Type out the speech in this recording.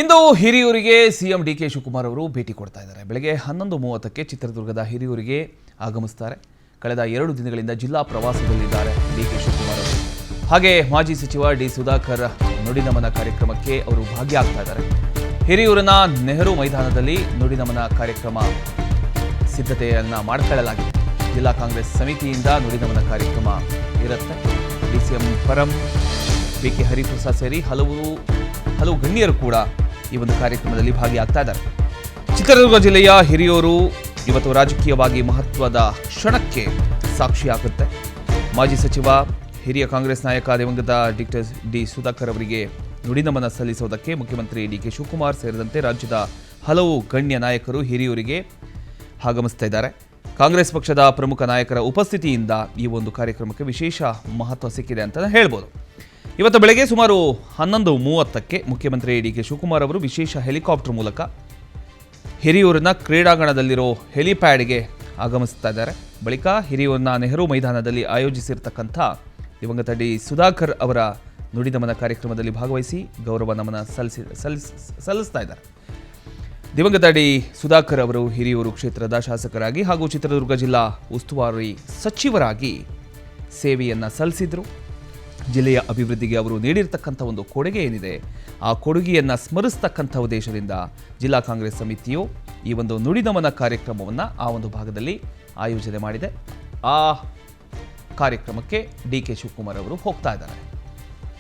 ಇಂದು ಹಿರಿಯೂರಿಗೆ CM DK Shivakumar ಅವರು ಭೇಟಿ ಕೊಡ್ತಾ ಇದ್ದಾರೆ. ಬೆಳಗ್ಗೆ 11:30ಕ್ಕೆ ಚಿತ್ರದುರ್ಗದ ಹಿರಿಯೂರಿಗೆ ಆಗಮಿಸುತ್ತಾರೆ. ಕಳೆದ 2 ದಿನಗಳಿಂದ ಜಿಲ್ಲಾ ಪ್ರವಾಸದಲ್ಲಿದ್ದಾರೆ ಡಿಕೆ ಶಿವಕುಮಾರ್ ಅವರು. ಹಾಗೆ ಮಾಜಿ ಸಚಿವ ಡಿ ಸುಧಾಕರ್ ನುಡಿನಮನ ಕಾರ್ಯಕ್ರಮಕ್ಕೆ ಅವರು ಭಾಗಿಯಾಗ್ತಾ ಇದ್ದಾರೆ. ಹಿರಿಯೂರಿನ ನೆಹರು ಮೈದಾನದಲ್ಲಿ ನುಡಿನಮನ ಕಾರ್ಯಕ್ರಮ ಸಿದ್ಧತೆಯನ್ನ ಮಾಡಿಕೊಳ್ಳಲಾಗಿದೆ. ಜಿಲ್ಲಾ ಕಾಂಗ್ರೆಸ್ ಸಮಿತಿಯಿಂದ ನುಡಿನಮನ ಕಾರ್ಯಕ್ರಮ ಇರುತ್ತೆ. ಡಿಸಿಎಂ ಪರಂ ಬಿಕೆ ಹರಿಪ್ರಸಾದ್ ಸೇರಿ ಹಲವು ಗಣ್ಯರು ಕೂಡ ಈ ಒಂದು ಕಾರ್ಯಕ್ರಮದಲ್ಲಿ ಭಾಗಿಯಾಗ್ತಾ ಇದ್ದಾರೆ. ಚಿತ್ರದುರ್ಗ ಜಿಲ್ಲೆಯ ಹಿರಿಯೂರು ಇವತ್ತು ರಾಜಕೀಯವಾಗಿ ಮಹತ್ವದ ಕ್ಷಣಕ್ಕೆ ಸಾಕ್ಷಿಯಾಗುತ್ತೆ. ಮಾಜಿ ಸಚಿವ ಹಿರಿಯ ಕಾಂಗ್ರೆಸ್ ನಾಯಕ ದಿವಂಗತ ಡಿ ಸುಧಾಕರ್ ಅವರಿಗೆ ನುಡಿನಮನ ಸಲ್ಲಿಸುವುದಕ್ಕೆ ಮುಖ್ಯಮಂತ್ರಿ ಡಿಕೆ ಶಿವಕುಮಾರ್ ಸೇರಿದಂತೆ ರಾಜ್ಯದ ಹಲವು ಗಣ್ಯ ನಾಯಕರು ಹಿರಿಯೂರಿಗೆ ಆಗಮಿಸ್ತಾ ಇದ್ದಾರೆ. ಕಾಂಗ್ರೆಸ್ ಪಕ್ಷದ ಪ್ರಮುಖ ನಾಯಕರ ಉಪಸ್ಥಿತಿಯಿಂದ ಈ ಒಂದು ಕಾರ್ಯಕ್ರಮಕ್ಕೆ ವಿಶೇಷ ಮಹತ್ವ ಸಿಕ್ಕಿದೆ ಅಂತ ಹೇಳ್ಬೋದು. ಇವತ್ತು ಬೆಳಗ್ಗೆ ಸುಮಾರು 11:30ಕ್ಕೆ ಮುಖ್ಯಮಂತ್ರಿ ಡಿಕೆ ಶಿವಕುಮಾರ್ ಅವರು ವಿಶೇಷ ಹೆಲಿಕಾಪ್ಟರ್ ಮೂಲಕ ಹಿರಿಯೂರಿನ ಕ್ರೀಡಾಂಗಣದಲ್ಲಿರೋ ಹೆಲಿಪ್ಯಾಡ್ಗೆ ಆಗಮಿಸ್ತಾ ಇದ್ದಾರೆ. ಬಳಿಕ ಹಿರಿಯೂರಿನ ನೆಹರು ಮೈದಾನದಲ್ಲಿ ಆಯೋಜಿಸಿರ್ತಕ್ಕಂಥ ದಿವಂಗತ ಡಿ ಸುಧಾಕರ್ ಅವರ ನುಡಿನಮನ ಕಾರ್ಯಕ್ರಮದಲ್ಲಿ ಭಾಗವಹಿಸಿ ಗೌರವ ನಮನ ಸಲ್ಲಿಸ್ತಾ ಇದ್ದಾರೆ. ದಿವಂಗತ ಡಿ ಸುಧಾಕರ್ ಅವರು ಹಿರಿಯೂರು ಕ್ಷೇತ್ರದ ಶಾಸಕರಾಗಿ ಹಾಗೂ ಚಿತ್ರದುರ್ಗ ಜಿಲ್ಲಾ ಉಸ್ತುವಾರಿ ಸಚಿವರಾಗಿ ಸೇವೆಯನ್ನು ಸಲ್ಲಿಸಿದರು. ಜಿಲ್ಲೆಯ ಅಭಿವೃದ್ಧಿಗೆ ಅವರು ನೀಡಿರ್ತಕ್ಕಂಥ ಒಂದು ಕೊಡುಗೆ ಏನಿದೆ, ಆ ಕೊಡುಗೆಯನ್ನು ಸ್ಮರಿಸ್ತಕ್ಕಂಥ ಉದ್ದೇಶದಿಂದ ಜಿಲ್ಲಾ ಕಾಂಗ್ರೆಸ್ ಸಮಿತಿಯು ಈ ಒಂದು ನುಡಿನಮನ ಕಾರ್ಯಕ್ರಮವನ್ನು ಆ ಒಂದು ಭಾಗದಲ್ಲಿ ಆಯೋಜನೆ ಮಾಡಿದೆ. ಆ ಕಾರ್ಯಕ್ರಮಕ್ಕೆ ಡಿ ಕೆ ಶಿವಕುಮಾರ್ ಅವರು ಹೋಗ್ತಾ ಇದ್ದಾರೆ.